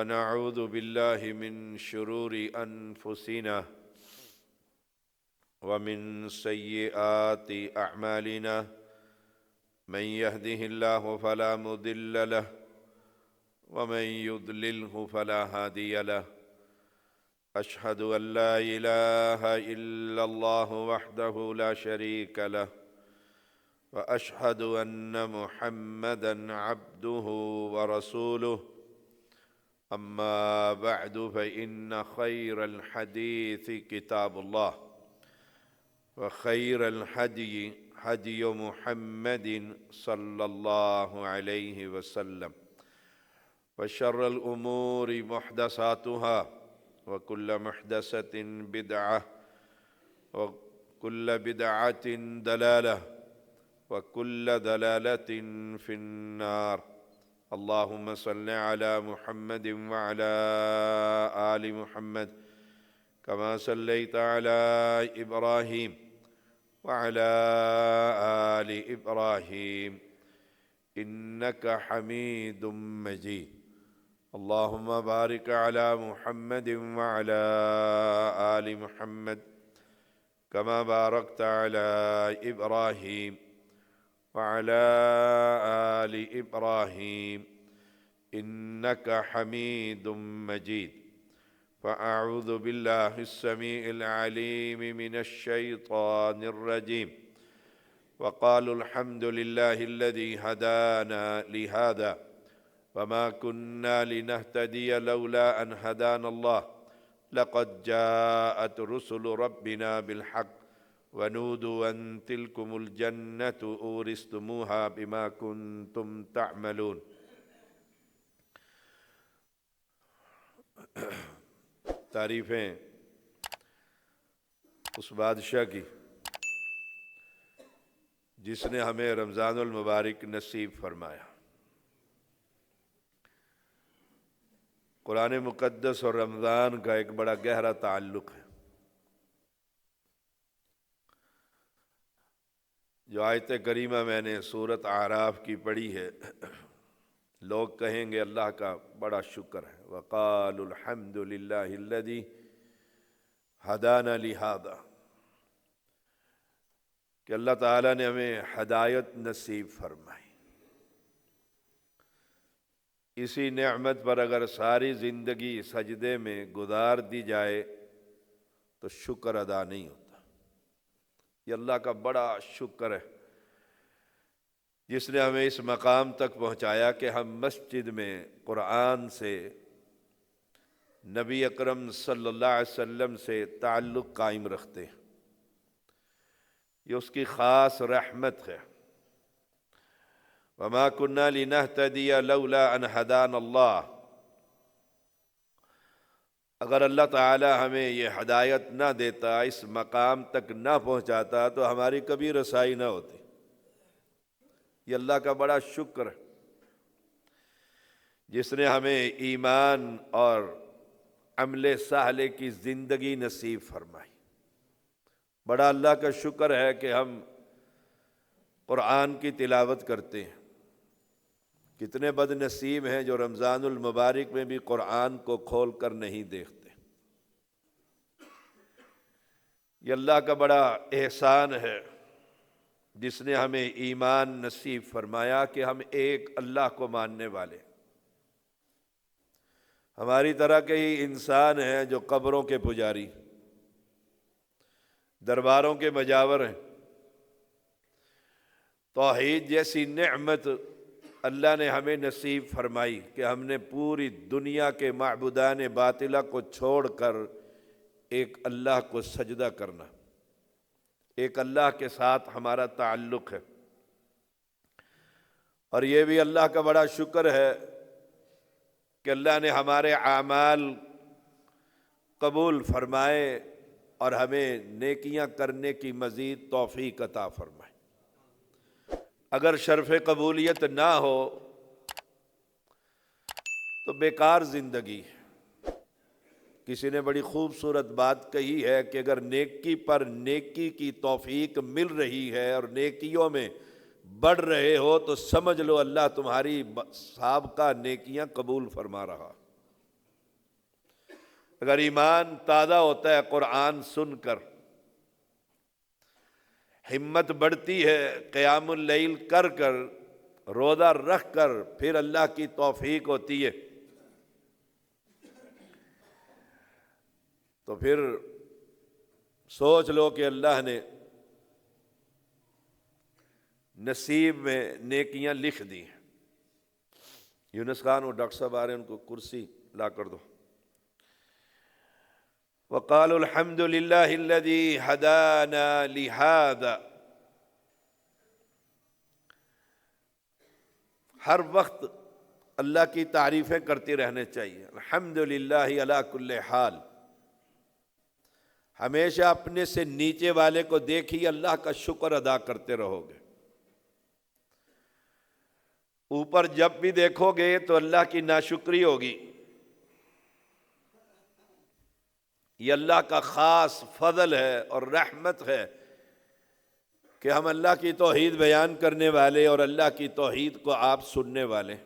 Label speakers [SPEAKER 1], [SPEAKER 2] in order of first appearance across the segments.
[SPEAKER 1] ونعوذ بالله من شرور أنفسنا ومن سيئات أعمالنا من يهده الله فلا مضل له ومن يضلله فلا هادي له أشهد أن لا إله إلا الله وحده لا شريك له وأشهد أن محمدًا عبده ورسوله أما بعد فإن خير الحديث كتاب الله وخير الهدي هدي محمد صلى الله عليه وسلم وشر الأمور محدثاتها وكل محدثة بدعة وكل بدعة ضلالة وكل ضلالة في النار اللهم صل على محمد وعلى آل محمد كما صليت على إبراهيم وعلى آل إبراهيم إنك حميد مجيد اللهم بارك على محمد وعلى آل محمد كما باركت على إبراهيم وعلى آل إبراهيم إنك حميد مجيد فأعوذ بالله السميع العليم من الشيطان الرجيم وقالوا الحمد لله الذي هدانا لهذا وما كنا لنهتدي لولا أن هدانا الله لقد جاءت رسل ربنا بالحق ونودوا أن تلكم الجنة أورثتموها بما كنتم تعملون تعریفیں اس بادشاہ کی جس نے ہمیں رمضان المبارک نصیب فرمایا۔ قرآن مقدس اور رمضان کا ایک بڑا گہرا تعلق ہے۔ جو آیت کریمہ میں نے سورۃ اعراف کی پڑھی ہے، لوگ کہیں گے اللہ کا بڑا شکر ہے، وَقَالُوا الْحَمْدُ لِلَّهِ الَّذِي هَدَانَا لِهَذَا، کہ اللہ تعالیٰ نے ہمیں ہدایت نصیب فرمائی۔ اسی نعمت پر اگر ساری زندگی سجدے میں گزار دی جائے تو شکر ادا نہیں ہوتا۔ یہ اللہ کا بڑا شکر ہے جس نے ہمیں اس مقام تک پہنچایا کہ ہم مسجد میں قرآن سے، نبی اکرم صلی اللہ علیہ وسلم سے تعلق قائم رکھتے ہیں۔ یہ اس کی خاص رحمت ہے۔ وَمَا كُنَّا لِنَهْتَدِيَ لَوْلَا أَنْ هَدَانَ اللَّهُ، اگر اللہ تعالی ہمیں یہ ہدایت نہ دیتا، اس مقام تک نہ پہنچاتا تو ہماری کبھی رسائی نہ ہوتی۔ یہ اللہ کا بڑا شکر ہے جس نے ہمیں ایمان اور عمل صالح کی زندگی نصیب فرمائی۔ بڑا اللہ کا شکر ہے کہ ہم قرآن کی تلاوت کرتے ہیں۔ کتنے بد نصیب ہیں جو رمضان المبارک میں بھی قرآن کو کھول کر نہیں دیکھتے۔ یہ اللہ کا بڑا احسان ہے جس نے ہمیں ایمان نصیب فرمایا کہ ہم ایک اللہ کو ماننے والے۔ ہماری طرح کے ہی انسان ہیں جو قبروں کے پجاری، درباروں کے مجاور ہیں۔ توحید جیسی نعمت اللہ نے ہمیں نصیب فرمائی کہ ہم نے پوری دنیا کے معبودان باطلہ کو چھوڑ کر ایک اللہ کو سجدہ کرنا، ایک اللہ کے ساتھ ہمارا تعلق ہے۔ اور یہ بھی اللہ کا بڑا شکر ہے کہ اللہ نے ہمارے اعمال قبول فرمائے اور ہمیں نیکیاں کرنے کی مزید توفیق عطا فرمائے۔ اگر شرف قبولیت نہ ہو تو بیکار زندگی ہے۔ کسی نے بڑی خوبصورت بات کہی ہے کہ اگر نیکی پر نیکی کی توفیق مل رہی ہے اور نیکیوں میں بڑھ رہے ہو تو سمجھ لو اللہ تمہاری سابقہ نیکیاں قبول فرما رہا۔ اگر ایمان تازہ ہوتا ہے قرآن سن کر، ہمت بڑھتی ہے قیام اللیل کر کر، روزہ رکھ کر، پھر اللہ کی توفیق ہوتی ہے تو پھر سوچ لو کہ اللہ نے نصیب میں نیکیاں لکھ دی ہیں۔ یونس خان وہ ڈاکٹر صاحب آ رہے ہیں، ان کو کرسی لا کر دو۔ وقالوا الحمد للہ الذی ہدانا لہذا، ہر وقت اللہ کی تعریفیں کرتے رہنے چاہیے۔ الحمد للہ علی کل حال، ہمیشہ اپنے سے نیچے والے کو دیکھیے، اللہ کا شکر ادا کرتے رہو گے۔ اوپر جب بھی دیکھو گے تو اللہ کی ناشکری ہوگی۔ یہ اللہ کا خاص فضل ہے اور رحمت ہے کہ ہم اللہ کی توحید بیان کرنے والے اور اللہ کی توحید کو آپ سننے والے۔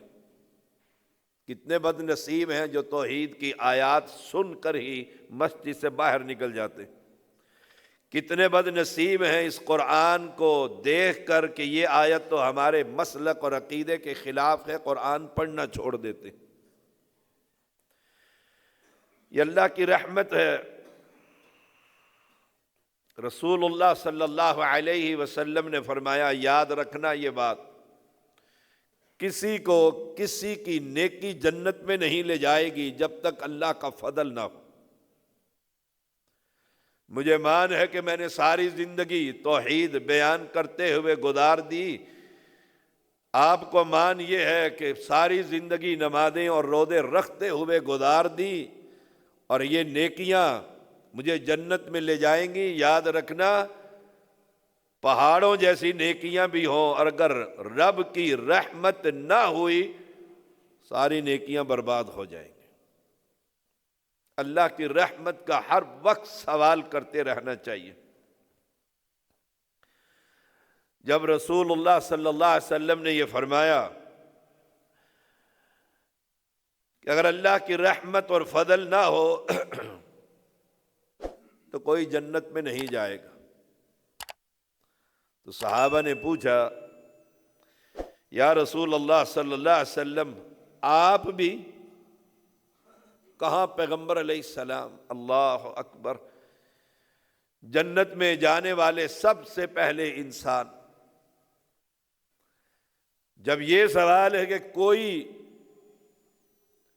[SPEAKER 1] کتنے بد نصیب ہیں جو توحید کی آیات سن کر ہی مسجد سے باہر نکل جاتے، کتنے بد نصیب ہیں اس قرآن کو دیکھ کر کہ یہ آیت تو ہمارے مسلک اور عقیدے کے خلاف ہے، قرآن پڑھنا چھوڑ دیتے۔ یہ اللہ کی رحمت ہے۔ رسول اللہ صلی اللہ علیہ وسلم نے فرمایا، یاد رکھنا یہ بات، کسی کو کسی کی نیکی جنت میں نہیں لے جائے گی جب تک اللہ کا فضل نہ ہو۔ مجھے مان ہے کہ میں نے ساری زندگی توحید بیان کرتے ہوئے گزار دی، آپ کو مان یہ ہے کہ ساری زندگی نمازیں اور روزے رکھتے ہوئے گزار دی، اور یہ نیکیاں مجھے جنت میں لے جائیں گی۔ یاد رکھنا، پہاڑوں جیسی نیکیاں بھی ہوں اور اگر رب کی رحمت نہ ہوئی ساری نیکیاں برباد ہو جائیں گی۔ اللہ کی رحمت کا ہر وقت سوال کرتے رہنا چاہیے۔ جب رسول اللہ صلی اللہ علیہ وسلم نے یہ فرمایا کہ اگر اللہ کی رحمت اور فضل نہ ہو تو کوئی جنت میں نہیں جائے گا، تو صحابہ نے پوچھا، یا رسول اللہ صلی اللہ علیہ وسلم آپ بھی؟ کہاں پیغمبر علیہ السلام؟ اللہ اکبر، جنت میں جانے والے سب سے پہلے انسان۔ جب یہ سوال ہے کہ کوئی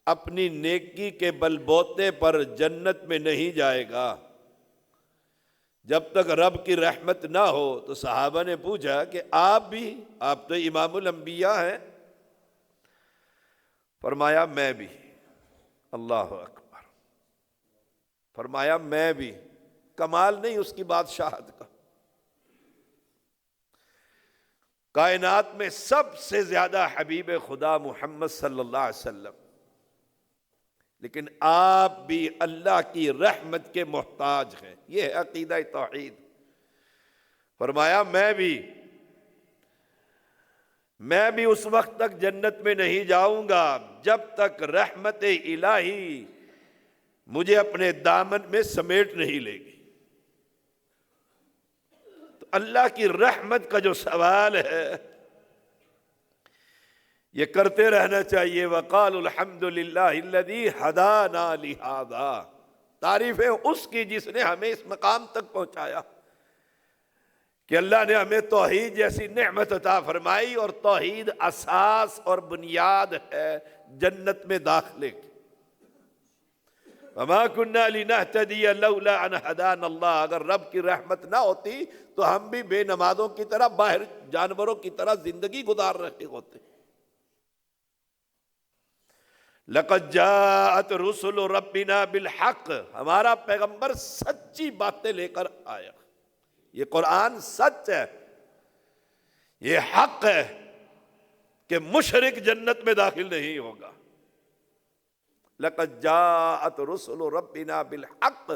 [SPEAKER 1] اپنی نیکی کے بل بوتے پر جنت میں نہیں جائے گا جب تک رب کی رحمت نہ ہو، تو صحابہ نے پوچھا کہ آپ بھی؟ آپ تو امام الانبیاء ہیں۔ فرمایا میں بھی۔ اللہ اکبر، فرمایا میں بھی۔ کمال نہیں اس کی بادشاہت کا؟ کائنات میں سب سے زیادہ حبیب خدا محمد صلی اللہ علیہ وسلم، لیکن آپ بھی اللہ کی رحمت کے محتاج ہیں۔ یہ ہے عقیدہ توحید۔ فرمایا میں بھی اس وقت تک جنت میں نہیں جاؤں گا جب تک رحمت الہی مجھے اپنے دامن میں سمیٹ نہیں لے گی۔ تو اللہ کی رحمت کا جو سوال ہے یہ کرتے رہنا چاہیے۔ وقالوا الحمد للہ الذی ہدانا لہذا، تعریفیں اس کی جس نے ہمیں اس مقام تک پہنچایا کہ اللہ نے ہمیں توحید جیسی نعمت عطا فرمائی، اور توحید اساس اور بنیاد ہے جنت میں داخلے کی۔ وما كنا لنهتدي لولا ان هدانا اللہ، اگر رب کی رحمت نہ ہوتی تو ہم بھی بے نمازوں کی طرح باہر جانوروں کی طرح زندگی گزار رہے ہوتے۔ لقد جاءت رسل ربنا بالحق، ہمارا پیغمبر سچی باتیں لے کر آیا۔ یہ قرآن سچ ہے، یہ حق ہے کہ مشرک جنت میں داخل نہیں ہوگا۔ لقد جاءت رسل ربنا بالحق،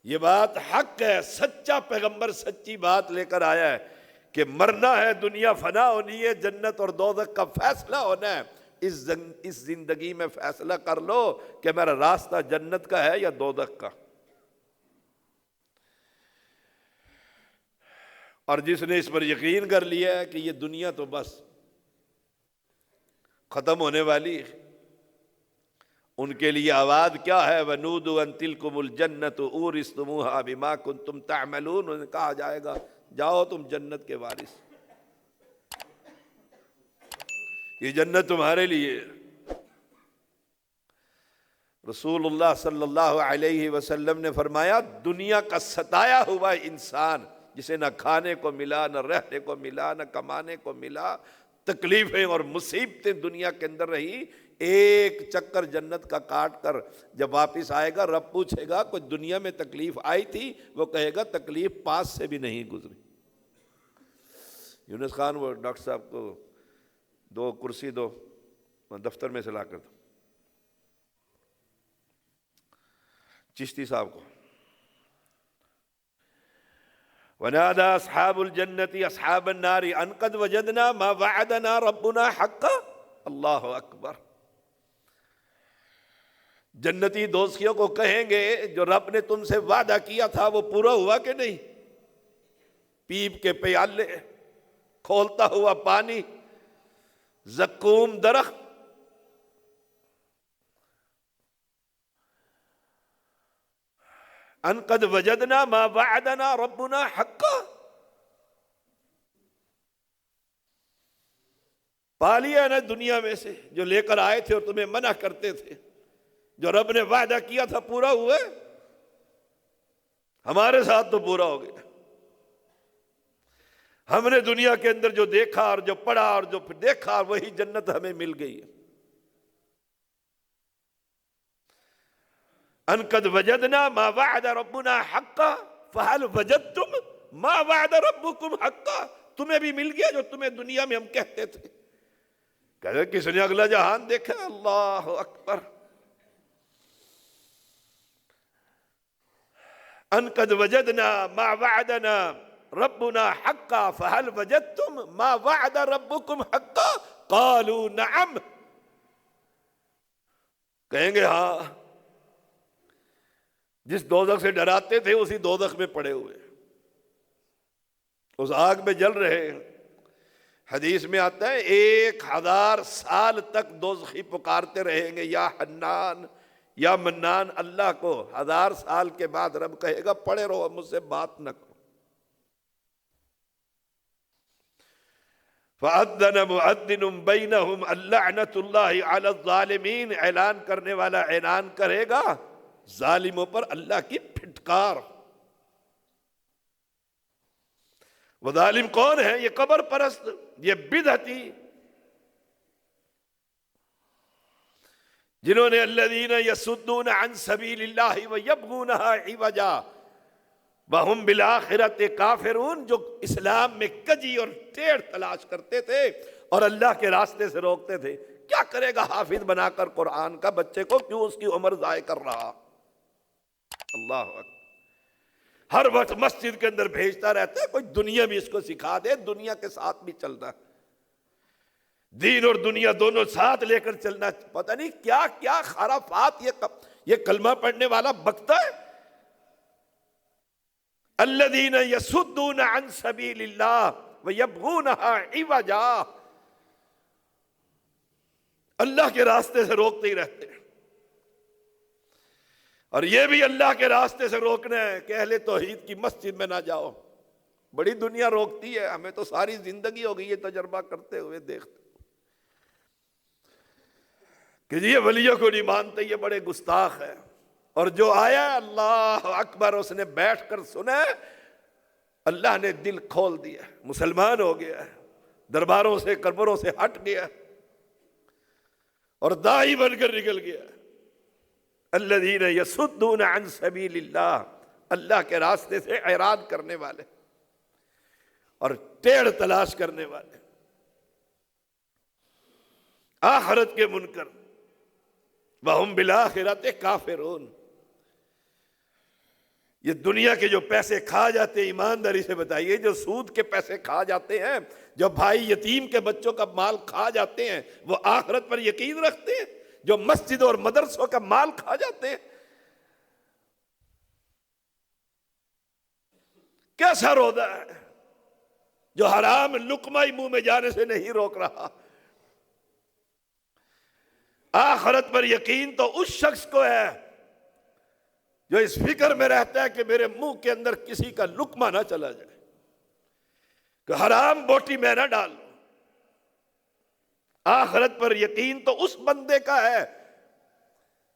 [SPEAKER 1] یہ بات حق ہے، سچا پیغمبر سچی بات لے کر آیا ہے کہ مرنا ہے، دنیا فنا ہونی ہے، جنت اور دوزخ کا فیصلہ ہونا ہے۔ اس زندگی میں فیصلہ کر لو کہ میرا راستہ جنت کا ہے یا دوزخ کا۔ اور جس نے اس پر یقین کر لیا ہے کہ یہ دنیا تو بس ختم ہونے والی ہے، ان کے لیے آواز کیا ہے؟ وَنُودُوا أَن تِلْكُمُ الْجَنَّةُ أُورِثْتُمُوهَا بِمَا كُنتُمْ تَعْمَلُونَ، انہیں کہا جائے گا جاؤ تم جنت کے وارث، یہ جنت تمہارے لیے۔ رسول اللہ صلی اللہ علیہ وسلم نے فرمایا دنیا کا ستایا ہوا انسان جسے نہ کھانے کو ملا، نہ رہنے کو ملا، نہ کمانے کو ملا، تکلیفیں اور مصیبتیں دنیا کے اندر رہی، ایک چکر جنت کا کاٹ کر جب واپس آئے گا، رب پوچھے گا کوئی دنیا میں تکلیف آئی تھی؟ وہ کہے گا تکلیف پاس سے بھی نہیں گزری۔ یونس خان وہ ڈاکٹر صاحب کو 2 کرسی دو، دفتر میں سے لا کر دو، چشتی صاحب کو۔ وَنَادَى أَصْحَابُ الْجَنَّةِ أَصْحَابَ النَّارِ أَن قَدْ وَجَدْنَا مَا وَعَدَنَا رَبُّنَا حَقًّا۔ اللہ اکبر۔ جنتی دوستیوں کو کہیں گے جو رب نے تم سے وعدہ کیا تھا وہ پورا ہوا کہ نہیں؟ پیپ کے پیالے، کھولتا ہوا پانی، زقوم درخت، ان قد وجدنا ما وعدنا ربنا حقا، پا لیا نا دنیا میں سے جو لے کر آئے تھے اور تمہیں منع کرتے تھے، جو رب نے وعدہ کیا تھا پورا ہوا؟ ہمارے ساتھ تو پورا ہو گیا۔ ہم نے دنیا کے اندر جو دیکھا اور جو پڑھا اور جو دیکھا وہی جنت ہمیں مل گئی ہے۔ ان قد وجدنا ما وعد ربنا حقا فهل وجدتم ما وعد ربكم حقا، تمہیں بھی مل گیا جو تمہیں دنیا میں ہم کہتے تھے؟ کہتے کس نے اگلا جہان دیکھا؟ اللہ اکبر۔ ان قد وجدنا ما وعدنا ربنا حقا فهل وجدتم ما وعد ربكم حقا قالوا نعم، کہیں گے ہاں، جس دوزخ سے ڈراتے تھے اسی دوزخ میں پڑے ہوئے، اس آگ میں جل رہے ہیں۔ حدیث میں آتا ہے 1000 سال تک دوزخی پکارتے رہیں گے یا حنان یا منان اللہ کو، 1000 سال کے بعد رب کہے گا پڑے رہو، مجھ سے بات نہ کرو۔ فَأَذَّنَ مُؤَذِّنٌ بَيْنَهُمْ اللَّعْنَةُ اللَّهِ عَلَى الظَّالِمِينَ، اعلان کرنے والا اعلان کرے گا ظالموں پر اللہ کی پھٹکار۔ وہ ظالم کون ہے؟ یہ قبر پرست، یہ بدعتی، جنہوں نے الذین یصدون عن سبیل اللہ ویبغونها عوجا وہم بالآخرۃ کافرون، جو اسلام میں کجی اور ٹیڑھ تلاش کرتے تھے اور اللہ کے راستے سے روکتے تھے۔ کیا کرے گا حافظ بنا کر قرآن کا بچے کو، کیوں اس کی عمر ضائع کر رہا؟ اللہ اکبر۔ ہر وقت مسجد کے اندر بھیجتا رہتا ہے کوئی دنیا بھی اس کو سکھا دے، دنیا کے ساتھ بھی چلنا، دین اور دنیا دونوں ساتھ لے کر چلنا۔ پتہ نہیں کیا کیا خرافات یہ کلمہ پڑھنے والا بکتا ہے۔ الذین یصدون عن سبیل اللہ ویبغونها عوجا، اللہ کے راستے سے روکتے ہی رہتے ہیں۔ اور یہ بھی اللہ کے راستے سے روکنا ہے کہ اہل توحید کی مسجد میں نہ جاؤ۔ بڑی دنیا روکتی ہے، ہمیں تو ساری زندگی ہو گئی یہ تجربہ کرتے ہوئے، دیکھتے کہ یہ ولیوں کو نہیں مانتے، یہ بڑے گستاخ ہیں۔ اور جو آیا اللہ اکبر، اس نے بیٹھ کر سنا، اللہ نے دل کھول دیا، مسلمان ہو گیا، درباروں سے قبروں سے ہٹ گیا اور داعی بن کر نکل گیا۔ الذین یصدون عن سبیل اللہ، اللہ کے راستے سے اعراض کرنے والے اور ٹیڑھ تلاش کرنے والے، آخرت کے منکر، وہم بالآخرۃ کافرون۔ یہ دنیا کے جو پیسے کھا جاتے ہیں، ایمانداری سے بتائیے، جو سود کے پیسے کھا جاتے ہیں، جو بھائی یتیم کے بچوں کا مال کھا جاتے ہیں، وہ آخرت پر یقین رکھتے ہیں؟ جو مسجدوں اور مدرسوں کا مال کھا جاتے ہیں، کیسا روزہ ہے جو حرام لقمہ ہی منہ میں جانے سے نہیں روک رہا؟ آخرت پر یقین تو اس شخص کو ہے جو اس فکر میں رہتا ہے کہ میرے منہ کے اندر کسی کا لقمہ نہ چلا جائے، کہ حرام بوٹی میں نہ ڈالوں۔ آخرت پر یقین تو اس بندے کا ہے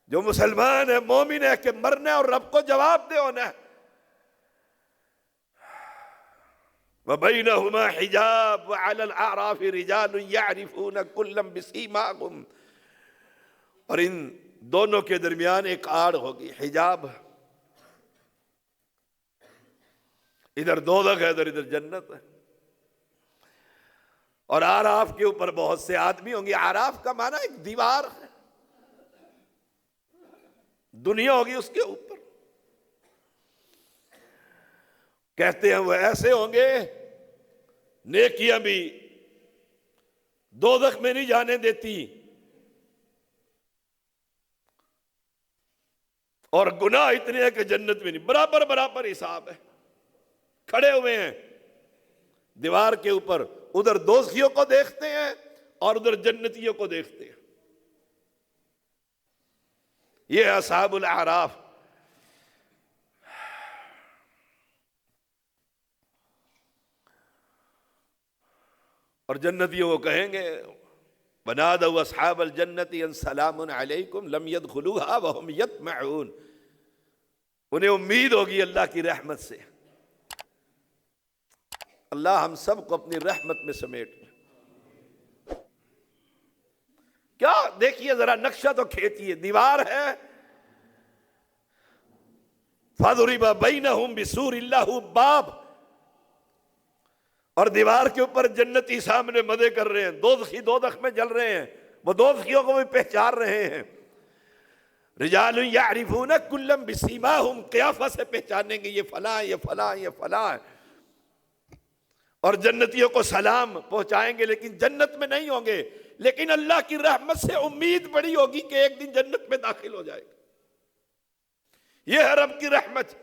[SPEAKER 1] جو مسلمان ہے، مومن ہے، کہ مرنا ہے اور رب کو جواب دے ہونا ہے۔ وَبَيْنَهُمَا حِجَابٌ وَعَلَى الْأَعْرَافِ رِجَالٌ يَعْرِفُونَ كُلًّا بِسِيمَاهُمْ، اور ان دونوں کے درمیان ایک آڑ ہوگی، حجاب۔ ادھر دوزخ ہے، ادھر جنت ہے، اور اعراف کے اوپر بہت سے آدمی ہوں گے۔ اعراف کا معنی ایک دیوار ہے، دنیا ہوگی اس کے اوپر۔ کہتے ہیں وہ ایسے ہوں گے، نیکیاں بھی دوزخ میں نہیں جانے دیتی اور گناہ اتنے ہیں کہ جنت میں نہیں، برابر برابر حساب ہے۔ کھڑے ہوئے ہیں دیوار کے اوپر، ادھر دوزخیوں کو دیکھتے ہیں اور ادھر جنتیوں کو دیکھتے ہیں۔ یہ ہے اصحاب الاعراف۔ اور جنتیوں کو کہیں گے وَنَادَوْا أَصْحَابَ الْجَنَّةِ أَنْ سَلَامٌ عَلَيْكُمْ لَمْ يَدْخُلُوهَا وَهُمْ يَطْمَعُونَ۔ انہیں امید ہوگی اللہ کی رحمت سے۔ اللہ ہم سب کو اپنی رحمت میں سمیٹ لے۔ کیا دیکھیے ذرا نقشہ تو کھینچیے، دیوار ہے، فَضُرِبَ بَيْنَهُمْ بِسُورٍ لَهُ بَابٌ، اور دیوار کے اوپر جنتی سامنے مزے کر رہے ہیں، دوزخی دوزخ میں جل رہے ہیں، وہ دوزخیوں کو بھی پہچان رہے ہیں۔ رجال یعرفون کلا بسیماہم، قیافہ سے پہچانیں گے یہ فلاں، یہ فلاں، یہ فلاں ہے، اور جنتیوں کو سلام پہنچائیں گے، لیکن جنت میں نہیں ہوں گے، لیکن اللہ کی رحمت سے امید بڑی ہوگی کہ ایک دن جنت میں داخل ہو جائے گا۔ یہ ہے رب کی رحمت۔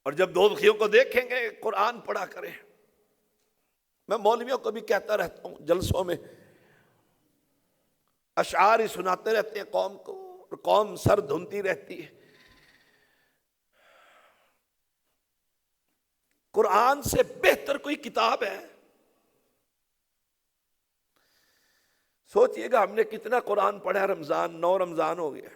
[SPEAKER 1] اور جب دوزخیوں کو دیکھیں گے، قرآن پڑھا کریں۔ میں مولویوں کو بھی کہتا رہتا ہوں جلسوں میں، اشعار ہی سناتے رہتے ہیں قوم کو، اور قوم سر دھنتی رہتی ہے۔ قرآن سے بہتر کوئی کتاب ہے؟ سوچئے گا ہم نے کتنا قرآن پڑھا، رمضان 9 رمضان ہو گیا۔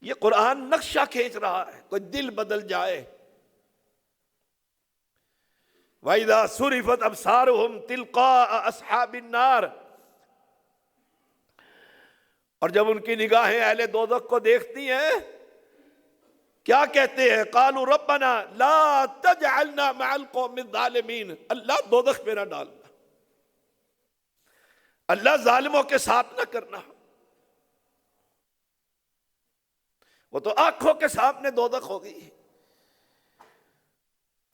[SPEAKER 1] یہ قرآن نقشہ کھینچ رہا ہے، کوئی دل بدل جائے۔ وَإِذَا صُرِفَتْ أَبْصَارُهُمْ تِلْقَاءَ أَصْحَابِ النَّارِ، اور جب ان کی نگاہیں اہل دوزخ کو دیکھتی ہیں، کیا کہتے ہیں؟ قَالُوا رَبَّنَا لَا تَجْعَلْنَا مَعَ الْقَوْمِ الظَّالِمِينَ، اللہ دوزخ میں نہ ڈالنا، اللہ ظالموں کے ساتھ نہ کرنا۔ وہ تو آنکھوں کے سامنے دوزخ ہوگی۔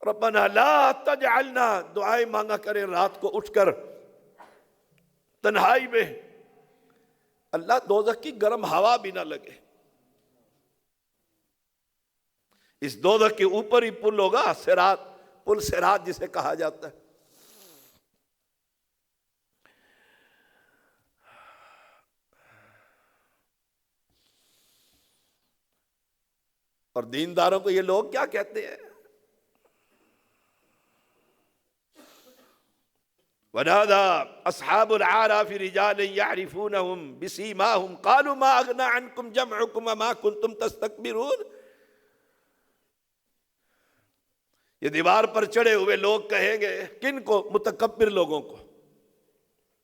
[SPEAKER 1] ربنا لا تجعلنا، دعائیں مانگا کریں رات کو اٹھ کر تنہائی میں، اللہ دوزخ کی گرم ہوا بھی نہ لگے۔ اس دوزخ کے اوپر ہی پل ہوگا، صراط، پل صراط جسے کہا جاتا ہے۔ اور دینداروں کو یہ لوگ کیا کہتے ہیں؟ وَنَادَى أَصْحَابُ الْأَعْرَافِ رِجَالًا يَعْرِفُونَهُمْ بِسِيمَاهُمْ قَالُوا مَا أَغْنَىٰ عَنْكُمْ جَمْعُكُمْ وَمَا كُنْتُمْ تَسْتَكْبِرُونَ۔ یہ دیوار پر چڑھے ہوئے لوگ کہیں گے، کن کو؟ متکبر لوگوں کو،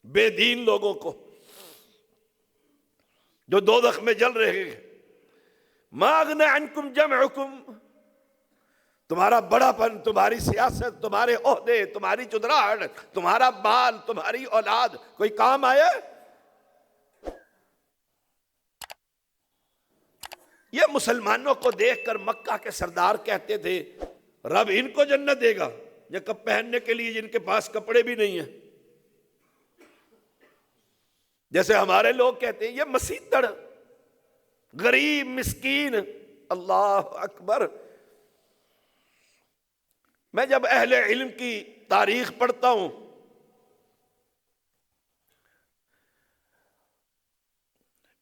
[SPEAKER 1] بے دین لوگوں کو، جو دوزخ میں جل رہے ہیں۔ مَا أَغْنَىٰ عَنْكُمْ جَمْعُكُمْ، تمہارا بڑا پن، تمہاری سیاست، تمہارے عہدے، تمہاری چدراہٹ، تمہارا بال، تمہاری اولاد کوئی کام آیا؟ یہ مسلمانوں کو دیکھ کر مکہ کے سردار کہتے تھے رب ان کو جنت دے گا یا کب پہننے کے لیے جن کے پاس کپڑے بھی نہیں ہیں؟ جیسے ہمارے لوگ کہتے ہیں یہ مسیتڑ، غریب، مسکین۔ اللہ اکبر! میں جب اہل علم کی تاریخ پڑھتا ہوں،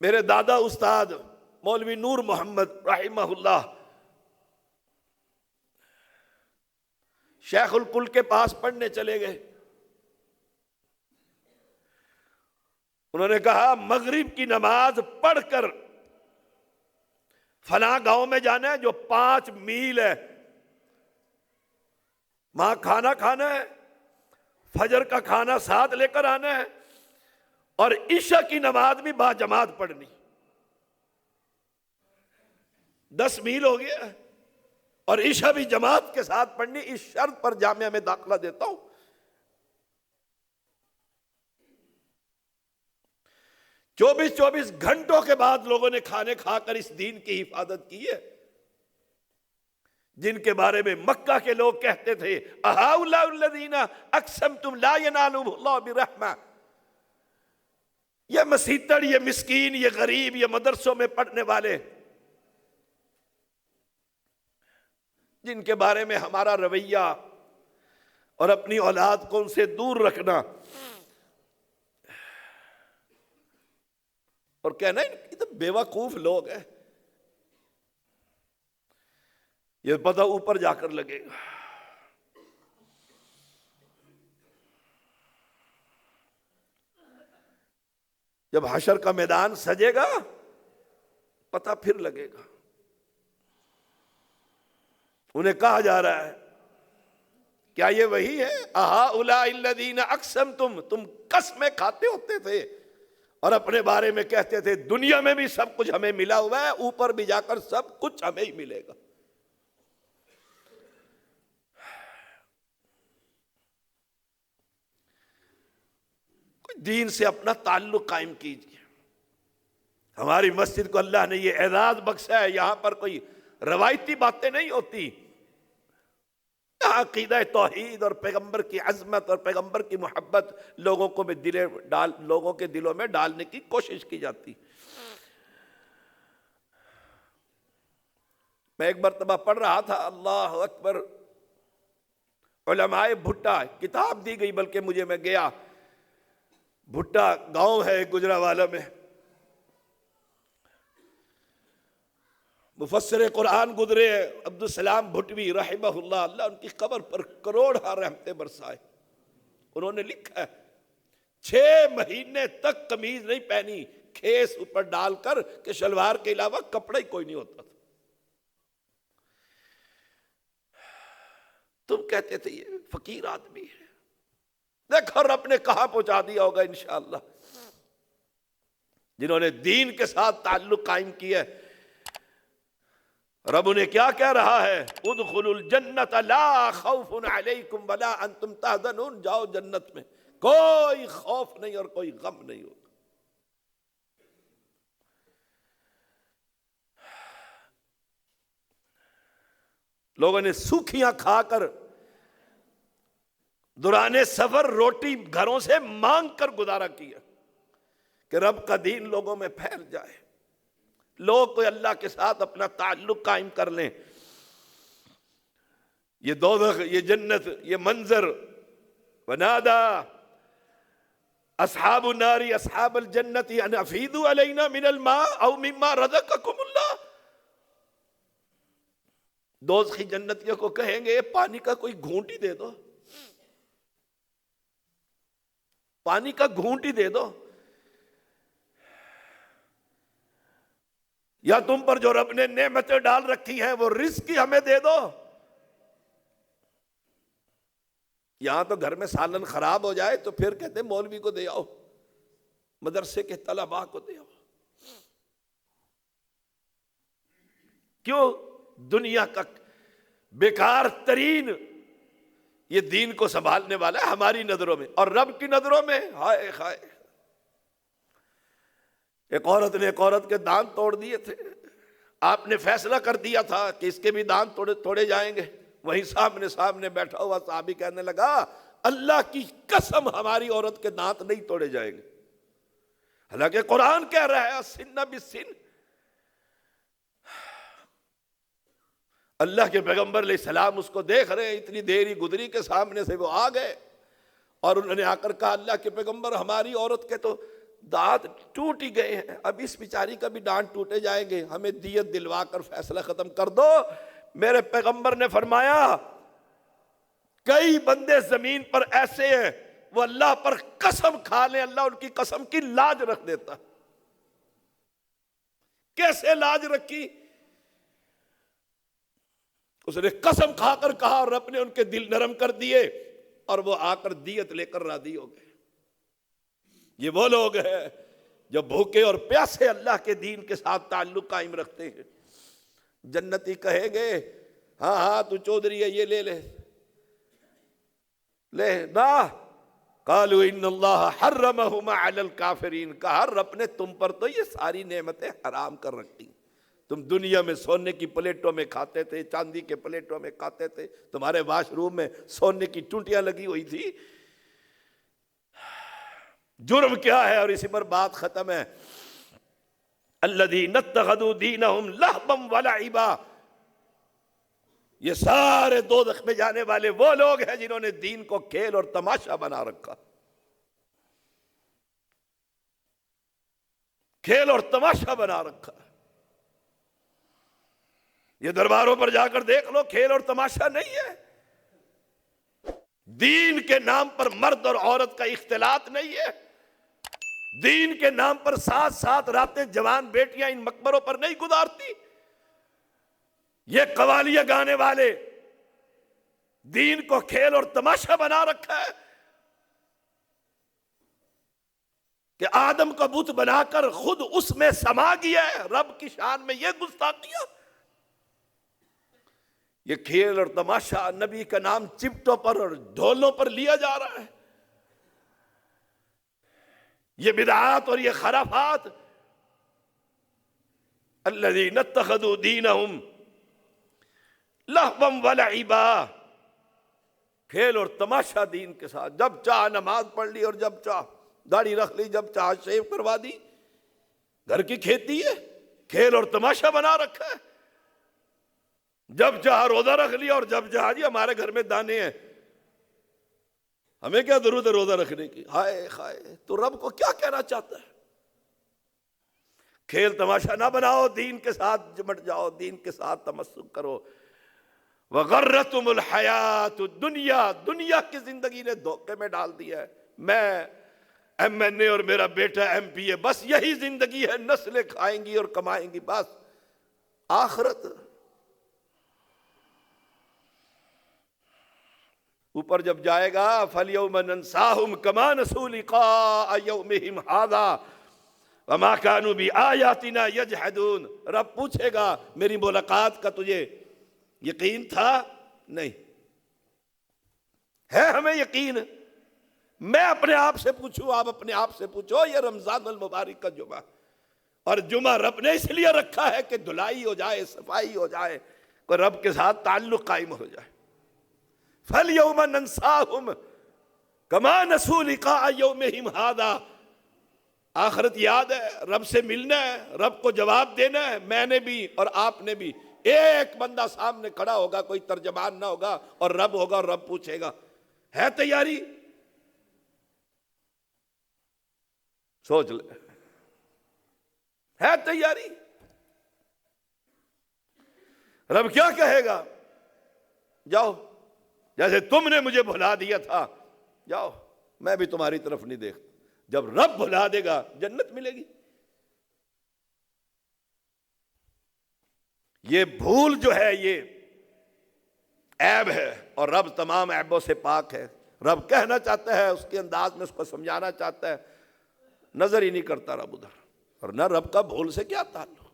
[SPEAKER 1] میرے دادا استاد مولوی نور محمد رحمہ اللہ شیخ الکل کے پاس پڑھنے چلے گئے۔ انہوں نے کہا مغرب کی نماز پڑھ کر فلاں گاؤں میں جانا ہے جو 5 میل ہے، وہاں کھانا کھانا ہے، فجر کا کھانا ساتھ لے کر آنا ہے، اور عشاء کی نماز بھی با جماعت پڑھنی۔ 10 میل ہو گیا، اور عشاء بھی جماعت کے ساتھ پڑھنی۔ اس شرط پر جامعہ میں داخلہ دیتا ہوں۔ 24 گھنٹوں کے بعد لوگوں نے کھانے کھا کر اس دین کی حفاظت کی ہے، جن کے بارے میں مکہ کے لوگ کہتے تھے اہؤلاء الذین اقسمتم لا ینالهم اللہ برحمہ۔ یہ مسیتڑ، یہ مسکین، یہ غریب، یہ مدرسوں میں پڑھنے والے، جن کے بارے میں ہمارا رویہ اور اپنی اولاد کو ان سے دور رکھنا اور کہنا یہ تو بے وقوف لوگ ہیں، یہ پتہ اوپر جا کر لگے گا۔ جب حشر کا میدان سجے گا پتہ پھر لگے گا۔ انہیں کہا جا رہا ہے کیا یہ وہی ہے اہؤلاء الذین اقسمتم؟ تم قسمیں کھاتے ہوتے تھے اور اپنے بارے میں کہتے تھے دنیا میں بھی سب کچھ ہمیں ملا ہوا ہے، اوپر بھی جا کر سب کچھ ہمیں ہی ملے گا۔ دین سے اپنا تعلق قائم کیجیے۔ ہماری مسجد کو اللہ نے یہ اعزاز بخشا ہے، یہاں پر کوئی روایتی باتیں نہیں ہوتی، یہاں عقیدہ توحید اور پیغمبر کی عظمت اور پیغمبر کی محبت لوگوں کے دلوں میں ڈالنے کی کوشش کی جاتی۔ میں ایک مرتبہ پڑھ رہا تھا، اللہ اکبر، علماء بھٹا کتاب دی گئی، بلکہ میں گیا، بھٹا گاؤں ہے گجرانوالہ میں، مفسر قرآن گزرے عبدالسلام بھٹوی رحمہ اللہ، اللہ ان کی قبر پر کروڑ رحمتیں برسائے۔ انہوں نے لکھا ہے 6 مہینے تک قمیض نہیں پہنی، کھیس اوپر ڈال کر کہ شلوار کے علاوہ کپڑا ہی کوئی نہیں ہوتا تھا۔ تم کہتے تھے یہ فقیر آدمی ہے، دیکھو رب نے کہاں پہنچا دیا ہوگا انشاءاللہ۔ جنہوں نے دین کے ساتھ تعلق قائم کیا ہے، رب انہیں کیا کہہ رہا ہے؟ ادخلوا الجنت لا خوف علیکم ولا انتم تحزنون، جاؤ جنت میں، کوئی خوف نہیں اور کوئی غم نہیں ہوگا۔ لوگوں نے سوکھیاں کھا کر دوران سفر روٹی گھروں سے مانگ کر گزارا کیا کہ رب کا دین لوگوں میں پھیل جائے، لوگ کوئی اللہ کے ساتھ اپنا تعلق قائم کر لیں۔ یہ دوزخ، یہ جنت، یہ منظر، ونادا اصحاب النار اصحاب الجنت ان افیدوا علینا من الماء او مما رزقکم اللہ۔ دوزخی جنتیوں کو کہیں گے پانی کا کوئی گھونٹ ہی دے دو، پانی کا گھونٹ ہی دے دو، یا تم پر جو رب نے نعمتیں ڈال رکھی ہیں وہ رزق ہی ہمیں دے دو۔ یہاں تو گھر میں سالن خراب ہو جائے تو پھر کہتے ہیں مولوی کو دے آؤ، مدرسے کے طلباء کو دے آؤ۔ کیوں؟ دنیا کا بیکار ترین یہ دین کو سنبھالنے والا ہے ہماری نظروں میں، اور رب کی نظروں میں ہائے ہائے۔ ایک عورت نے ایک عورت کے دانت توڑ دیے تھے، آپ نے فیصلہ کر دیا تھا کہ اس کے بھی دانت توڑے جائیں گے، وہیں سامنے بیٹھا ہوا صحابی کہنے لگا اللہ کی قسم ہماری عورت کے دانت نہیں توڑے جائیں گے، حالانکہ قرآن کہہ رہا ہے السن بالسن۔ اللہ کے پیغمبر علیہ السلام اس کو دیکھ رہے ہیں، اتنی دیر ہی گزری کے سامنے سے وہ آ گئے اور انہوں نے آ کر کہا اللہ کے پیغمبر ہماری عورت کے تو دانت ٹوٹ ہی گئے ہیں، اب اس بیچاری کا بھی دانت ٹوٹے جائیں گے، ہمیں دیت دلوا کر فیصلہ ختم کر دو۔ میرے پیغمبر نے فرمایا کئی بندے زمین پر ایسے ہیں وہ اللہ پر قسم کھا لیں اللہ ان کی قسم کی لاج رکھ دیتا۔ کیسے لاج رکھی؟ اس نے قسم کھا کر کہا اور رب نے ان کے دل نرم کر دیے اور وہ آ کر دیت لے کر راضی ہو گئے۔ یہ وہ لوگ ہیں جو بھوکے اور پیاسے اللہ کے دین کے ساتھ تعلق قائم رکھتے ہیں۔ جنتی کہیں گے ہاں تو چودھری ہے یہ لے نا، قالوا ان اللہ حرمہما علی الکافرین، کہا رب نے تم پر تو یہ ساری نعمتیں حرام کر رکھی، تم دنیا میں سونے کی پلیٹوں میں کھاتے تھے، چاندی کے پلیٹوں میں کھاتے تھے، تمہارے واش روم میں سونے کی ٹوٹیاں لگی ہوئی تھی، جرم کیا ہے؟ اور اسی پر بات ختم ہے۔ الذین اتخذوا دینہم لہوا ولعبا، یہ سارے دوزخ میں جانے والے وہ لوگ ہیں جنہوں نے دین کو کھیل اور تماشا بنا رکھا، کھیل اور تماشا بنا رکھا۔ یہ درباروں پر جا کر دیکھ لو، کھیل اور تماشا نہیں ہے۔ دین کے نام پر مرد اور عورت کا اختلاط نہیں ہے، دین کے نام پر ساتھ ساتھ راتیں جوان بیٹیاں ان مقبروں پر نہیں گزارتی۔ یہ قوالیاں گانے والے دین کو کھیل اور تماشا بنا رکھا ہے کہ آدم کا بت بنا کر خود اس میں سما گیا ہے۔ رب کی شان میں یہ گستاخیاں، یہ کھیل اور تماشا، نبی کا نام چمٹوں پر اور ڈھولوں پر لیا جا رہا ہے، یہ بدعات اور یہ خرافات۔ الذین اتخذوا دینہم لہوا ولعبا، کھیل اور تماشا دین کے ساتھ، جب چاہ نماز پڑھ لی اور جب چاہ داڑھی رکھ لی، جب چاہ شیو کروا دی، گھر کی کھیتی ہے، کھیل اور تماشا بنا رکھا ہے، جب چاہ روزہ رکھ لیا اور جب چاہ جی ہمارے گھر میں دانے ہیں، ہمیں کیا ضرورت ہے روزہ رکھنے کی؟ ہائے ہائے، تو رب کو کیا کہنا چاہتا ہے؟ کھیل تماشا نہ بناؤ، دین کے ساتھ جمٹ جاؤ، دین کے ساتھ تمسک کرو۔ وَغَرَّتُمُ الْحَيَاةُ الدُّنْيَا، دنیا کی زندگی نے دھوکے میں ڈال دیا ہے، میں MNA اور میرا بیٹا MPA، بس یہی زندگی ہے، نسلیں کھائیں گی اور کمائیں گی، بس آخرت۔ اوپر جب جائے گا فَالْيَوْمَ نَنْسَاهُمْ كَمَا نَسُوا لِقَاءَ يَوْمِهِمْ هَذَا وَمَا كَانُوا بِآيَاتِنَا يَجْحَدُونَ، رب پوچھے گا میری ملاقات کا تجھے یقین تھا؟ نہیں ہے، ہمیں یقین۔ میں اپنے آپ سے پوچھوں، آپ اپنے آپ سے پوچھو، یہ رمضان المبارک کا جمعہ، اور جمعہ رب نے اس لیے رکھا ہے کہ دھلائی ہو جائے، صفائی ہو جائے، کہ رب کے ساتھ تعلق قائم ہو جائے۔ فَالْيَوْمَ نَنْسَاهُمْ كَمَا نَسُوا لِقَاءَ يَوْمِهِمْ هَذَا، آخرت یاد ہے، رب سے ملنا ہے، رب کو جواب دینا ہے، میں نے بھی اور آپ نے بھی۔ ایک بندہ سامنے کھڑا ہوگا، کوئی ترجمان نہ ہوگا، اور رب ہوگا، اور رب پوچھے گا ہے تیاری؟ سوچ لے، ہے تیاری؟ رب کیا کہے گا؟ جاؤ، جیسے تم نے مجھے بھلا دیا تھا، جاؤ، میں بھی تمہاری طرف نہیں دیکھتا۔ جب رب بھلا دے گا جنت ملے گی۔ یہ بھول جو ہے یہ عیب ہے، اور رب تمام عیبوں سے پاک ہے۔ رب کہنا چاہتا ہے، اس کے انداز میں اس کو سمجھانا چاہتا ہے، نظر ہی نہیں کرتا رب ادھر، اور نہ رب کا بھول سے کیا تعلق،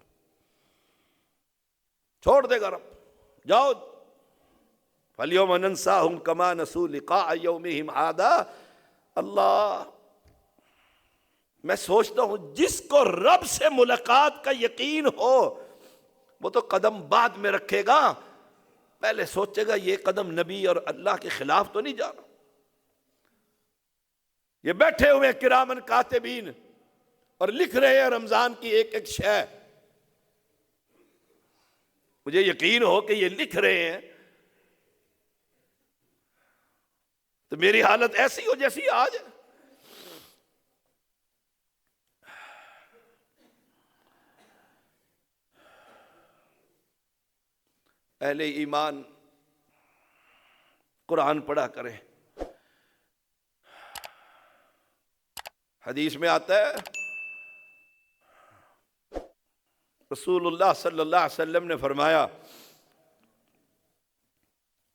[SPEAKER 1] چھوڑ دے گا رب۔ جاؤ فَالْيَوْمَ نَنْسَاهُمْ كَمَا نَسُوا لِقَاءَ يَوْمِهِمْ هَذَا۔ اللہ، میں سوچتا ہوں جس کو رب سے ملاقات کا یقین ہو وہ تو قدم بعد میں رکھے گا، پہلے سوچے گا یہ قدم نبی اور اللہ کے خلاف تو نہیں جا رہا۔ یہ بیٹھے ہوئے کرامن کاتبین اور لکھ رہے ہیں رمضان کی ایک ایک شے، مجھے یقین ہو کہ یہ لکھ رہے ہیں تو میری حالت ایسی ہو جیسی آج ہے۔ اہل ایمان قرآن پڑھا کریں۔ حدیث میں آتا ہے رسول اللہ صلی اللہ علیہ وسلم نے فرمایا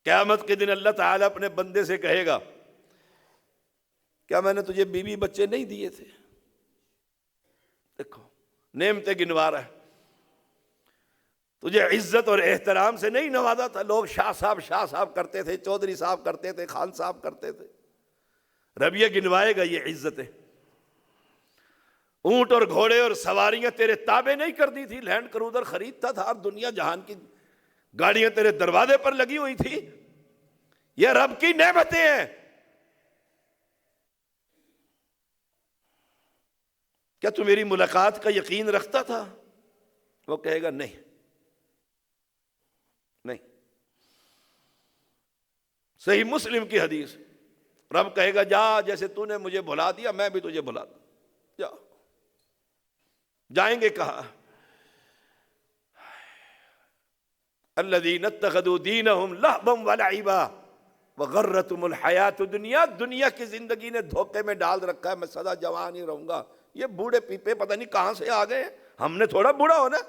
[SPEAKER 1] قیامت کے دن اللہ تعالیٰ اپنے بندے سے کہے گا کیا میں نے تجھے بیوی بچے نہیں دیے تھے؟ دیکھو نعمتیں گنوا رہا ہے، تجھے عزت اور احترام سے نہیں نوازا تھا؟ لوگ شاہ صاحب کرتے تھے، چودھری صاحب کرتے تھے، خان صاحب کرتے تھے، رب یہ گنوائے گا یہ عزتیں۔ اونٹ اور گھوڑے اور سواریاں تیرے تابع نہیں کر دی تھی، لینڈ کروزر خریدتا تھا اور دنیا جہان کی گاڑیاں تیرے دروازے پر لگی ہوئی تھی، یہ رب کی نعمتیں ہیں۔ کیا تو میری ملاقات کا یقین رکھتا تھا؟ وہ کہے گا نہیں نہیں۔ صحیح مسلم کی حدیث، رب کہے گا جا جیسے تو نے مجھے بھلا دیا میں بھی تجھے بھلا دوں، جا۔ جائیں گے کہاں؟ الذین اتخذوا دینہم لہوا ولعبا وغرتہم الحیاۃ الدنیا، دنیا کی زندگی نے دھوکے میں ڈال رکھا ہے، میں سدا جوان ہی رہوں گا۔ یہ بوڑھے پیپے پتہ نہیں کہاں سے آ گئے ہیں، ہم نے تھوڑا بوڑھا ہونا ہے،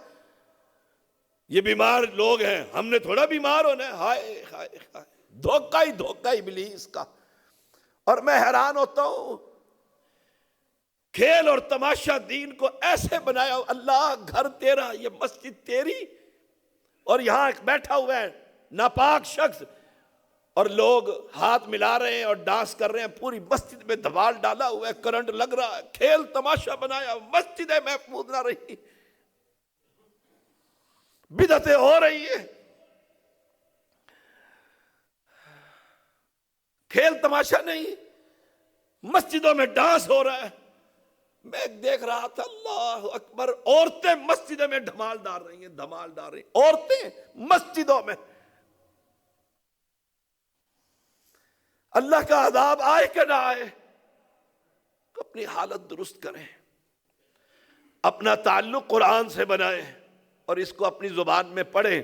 [SPEAKER 1] یہ بیمار لوگ ہیں ہم نے تھوڑا بیمار ہونا ہے۔ ہائے ہائے ہائے، دھوکہ ہی دھوکہ ابلیس کا۔ اور میں حیران ہوتا ہوں، کھیل اور تماشا دین کو ایسے بنایا، اللہ گھر تیرا، یہ مسجد تیری، اور یہاں ایک بیٹھا ہوا ہے ناپاک شخص اور لوگ ہاتھ ملا رہے ہیں اور ڈانس کر رہے ہیں، پوری مسجد میں دھمال ڈالا ہوا ہے، کرنٹ لگ رہا ہے، کھیل تماشا بنایا، مسجدیں محفوظ نہ رہی، بدعتیں ہو رہی ہیں، کھیل تماشا نہیں، مسجدوں میں ڈانس ہو رہا ہے۔ میں دیکھ رہا تھا اللہ اکبر، عورتیں مسجدوں میں دھمال ڈال رہی ہیں، دھمال ڈال رہی ہیں عورتیں مسجدوں میں۔ اللہ کا عذاب آئے کہ نہ آئے، اپنی حالت درست کریں، اپنا تعلق قرآن سے بنائیں اور اس کو اپنی زبان میں پڑھیں،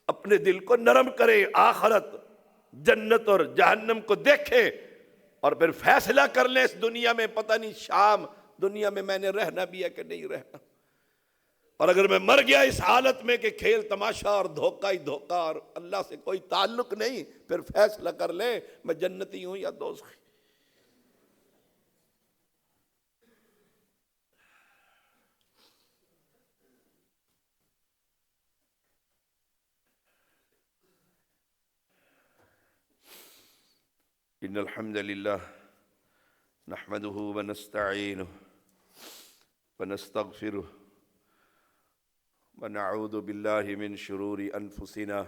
[SPEAKER 1] اپنے دل کو نرم کریں، آخرت جنت اور جہنم کو دیکھیں اور پھر فیصلہ کر لیں اس دنیا میں، پتہ نہیں شام دنیا میں نے رہنا بھی ہے کہ نہیں رہنا۔ اور اگر میں مر گیا اس حالت میں کہ کھیل تماشا اور دھوکہ ہی دھوکہ اور اللہ سے کوئی تعلق نہیں، پھر فیصلہ کر لیں میں جنتی ہوں یا دوزخی۔ ان الحمد للہ نحمده ونستعینہ ونستغفرہ ونعوذ باللہ من شرور انفسنا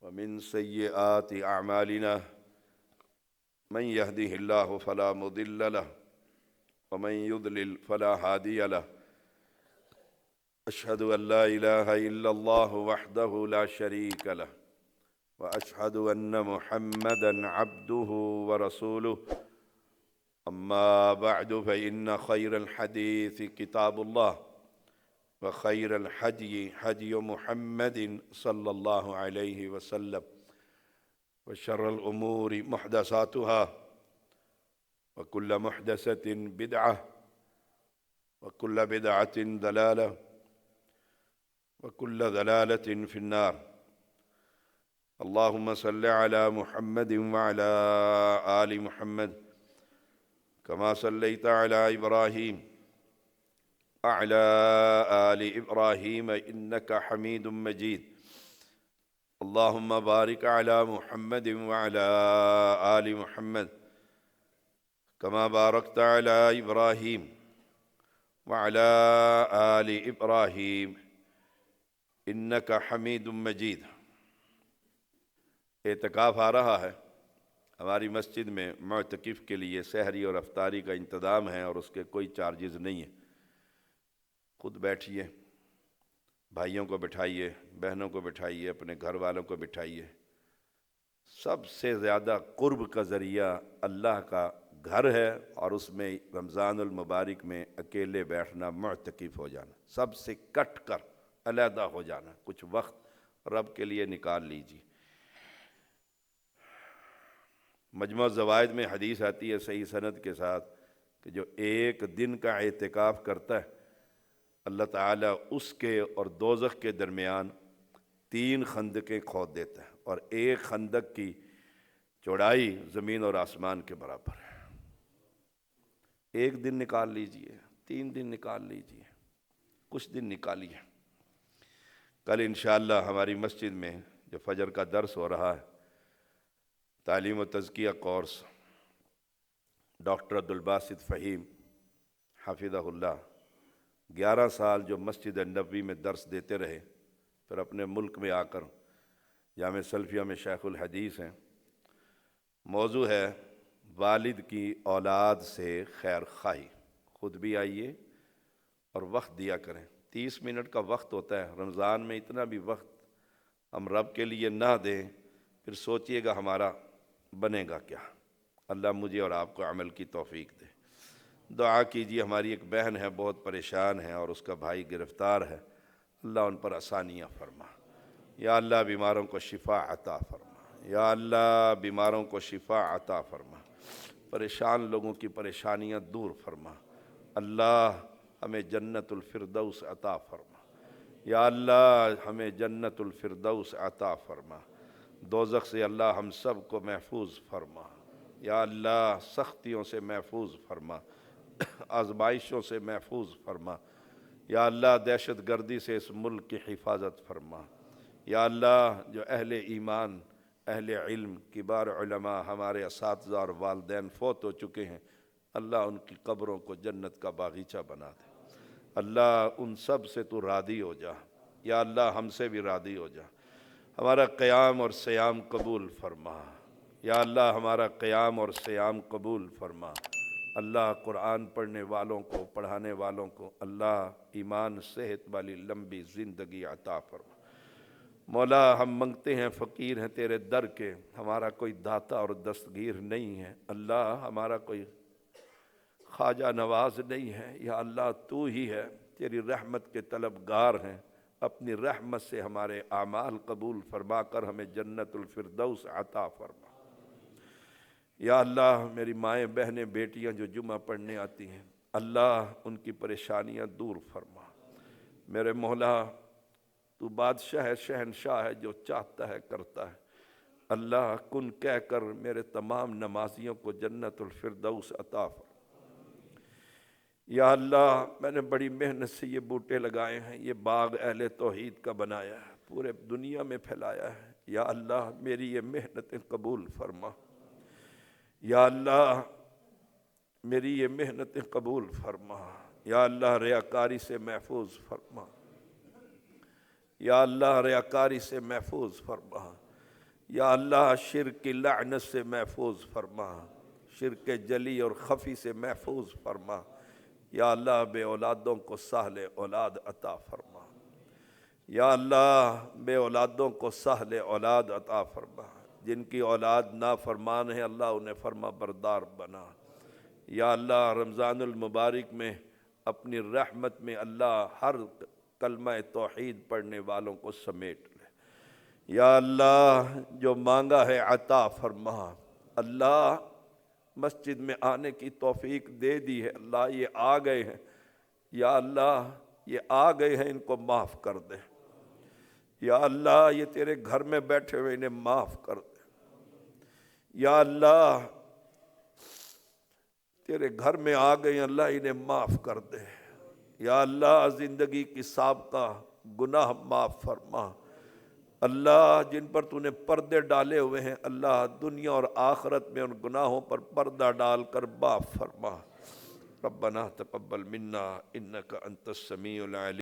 [SPEAKER 1] ومن سیئات اعمالنا من يهده اللہ فلا مضل له ومن يضلل فلا هادی له اشہد ان لا الہ الا اللہ وحدہ لا شریک له واشہد ان محمدا عبدہ ورسولہ اما بعد فإن خیر الحدیث کتاب اللہ وخیر الحدی حدی محمد صلی اللہ علیہ وسلم وشر الامور محدثاتها وكل محدثة بدعة وكل بدعة ضلالة وكل ضلالة في النار اللهم صل على محمد وعلى آل محمد كما صليت على إبراهيم وعلى آل إبراهيم إنك حميد مجيد اللهم بارك على محمد وعلى آل محمد كما باركت على إبراهيم وعلى آل إبراهيم إنك حميد مجيد۔ اعتکاف آ رہا ہے، ہماری مسجد میں معتکف کے لیے سحری اور افطاری کا انتظام ہے اور اس کے کوئی چارجز نہیں ہیں۔ خود بیٹھیے، بھائیوں کو بٹھائیے، بہنوں کو بٹھائیے، اپنے گھر والوں کو بٹھائیے۔ سب سے زیادہ قرب کا ذریعہ اللہ کا گھر ہے، اور اس میں رمضان المبارک میں اکیلے بیٹھنا، معتکف ہو جانا، سب سے کٹ کر علیحدہ ہو جانا، کچھ وقت رب کے لیے نکال لیجیے۔ مجموع الزوائد میں حدیث آتی ہے صحیح سند کے ساتھ کہ جو ایک دن کا اعتکاف کرتا ہے، اللہ تعالیٰ اس کے اور دوزخ کے درمیان 3 خندقیں کھود دیتا ہے، اور ایک خندق کی چوڑائی زمین اور آسمان کے برابر ہے۔ ایک دن نکال لیجئے، 3 دن نکال لیجئے، کچھ دن نکالیے۔ کل انشاءاللہ ہماری مسجد میں جو فجر کا درس ہو رہا ہے، تعلیم و تزکیہ کورس، ڈاکٹر عبدالباسط فہیم حفظہ اللہ 11 سال جو مسجد نبوی میں درس دیتے رہے، پھر اپنے ملک میں آ کر جامعہ سلفیہ میں شیخ الحدیث ہیں۔ موضوع ہے والد کی اولاد سے خیر خواہی۔ خود بھی آئیے اور وقت دیا کریں، 30 منٹ کا وقت ہوتا ہے۔ رمضان میں اتنا بھی وقت ہم رب کے لیے نہ دیں، پھر سوچئے گا ہمارا بنے گا کیا۔ اللہ مجھے اور آپ کو عمل کی توفیق دے۔ دعا کیجیے، ہماری ایک بہن ہے بہت پریشان ہے اور اس کا بھائی گرفتار ہے، اللہ ان پر آسانیاں فرما۔ یا اللہ بیماروں کو شفا عطا فرما، یا اللہ بیماروں کو شفا عطا فرما، پریشان لوگوں کی پریشانیاں دور فرما۔ اللہ ہمیں جنت الفردوس عطا فرما، یا اللہ ہمیں جنت الفردوس عطا فرما۔ دوزخ سے اللہ ہم سب کو محفوظ فرما، یا اللہ سختیوں سے محفوظ فرما، آزمائشوں سے محفوظ فرما، یا اللہ دہشت گردی سے اس ملک کی حفاظت فرما۔ یا اللہ جو اہل ایمان، اہل علم، کبار علماء، ہمارے اساتذہ اور والدین فوت ہو چکے ہیں، اللہ ان کی قبروں کو جنت کا باغیچہ بنا دے۔ اللہ ان سب سے تو راضی ہو جا، یا اللہ ہم سے بھی راضی ہو جا۔ ہمارا قیام اور سیام قبول فرما، یا اللہ ہمارا قیام اور سیام قبول فرما۔ اللہ قرآن پڑھنے والوں کو، پڑھانے والوں کو اللہ ایمان صحت والی لمبی زندگی عطا فرما۔ مولا ہم منگتے ہیں، فقیر ہیں تیرے در کے، ہمارا کوئی داتا اور دستگیر نہیں ہے، اللہ ہمارا کوئی خواجہ نواز نہیں ہے، یا اللہ تو ہی ہے، تیری رحمت کے طلبگار ہیں، اپنی رحمت سے ہمارے اعمال قبول فرما کر ہمیں جنت الفردوس عطا فرما۔ یا اللہ میری مائیں، بہنیں، بیٹیاں جو جمعہ پڑھنے آتی ہیں، اللہ ان کی پریشانیاں دور فرما۔ میرے مولا تو بادشاہ ہے، شہنشاہ ہے، جو چاہتا ہے کرتا ہے۔ اللہ کن کہہ کر میرے تمام نمازیوں کو جنت الفردوس عطا فرما۔ یا اللہ میں نے بڑی محنت سے یہ بوٹے لگائے ہیں، یہ باغ اہل توحید کا بنایا ہے، پورے دنیا میں پھیلایا ہے، یا اللہ میری یہ محنتیں قبول فرما۔ یا اللہ میری یہ محنتیں قبول فرما، یا اللہ ریاکاری سے محفوظ فرما، یا اللہ ریاکاری سے محفوظ فرما، یا اللہ شرک کی لعنت سے محفوظ فرما، شرک جلی اور خفی سے محفوظ فرما۔ یا اللہ بے اولادوں کو سہل اولاد عطا فرما، یا اللہ بے اولادوں کو سہل اولاد عطا فرما، جن کی اولاد نافرمان ہے اللہ انہیں فرما بردار بنا۔ یا اللہ رمضان المبارک میں اپنی رحمت میں اللہ ہر کلمہ توحید پڑھنے والوں کو سمیٹ لے۔ یا اللہ جو مانگا ہے عطا فرما۔ اللہ مسجد میں آنے کی توفیق دے دی ہے، اللہ یہ آ گئے ہیں، یا اللہ یہ آ گئے ہیں، ان کو معاف کر دے۔ یا اللہ یہ تیرے گھر میں بیٹھے ہوئے، انہیں معاف کر دے۔ یا اللہ تیرے گھر میں آ گئے ہیں، اللہ انہیں معاف کر دے۔ یا اللہ زندگی کی سابقہ گناہ معاف فرما۔ اللہ جن پر تو نے پردے ڈالے ہوئے ہیں، اللہ دنیا اور آخرت میں ان گناہوں پر پردہ ڈال کر معاف فرما۔ ربنا تقبل منا انک انت السمیع العلیم۔